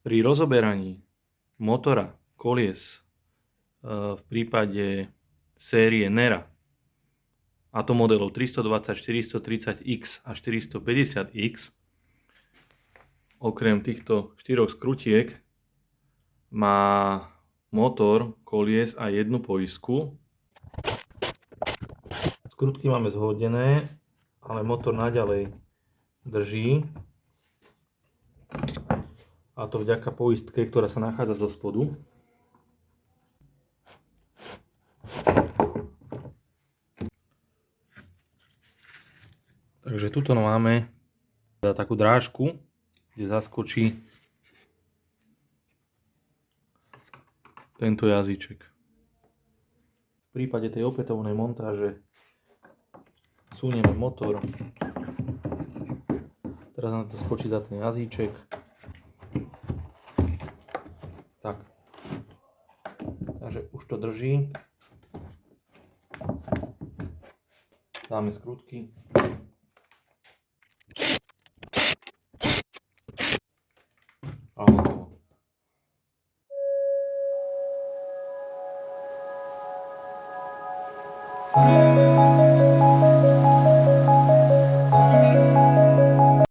Pri rozoberaní motora kolies v prípade série Nera a to modelov 320, 430X a 450X okrem týchto 4 skrutiek má motor kolies aj jednu poistku. Skrutky máme zhodené, ale motor naďalej drží. A to vďaka poistke, ktorá sa nachádza zo spodu. Takže tuto máme takú drážku, kde zaskočí tento jazyček. V prípade tej opätovnej montáže sunieme motor. Teraz nám to skočí za ten jazyček. Tak. Takže už to drží. Dáme skrutky. A hotovo.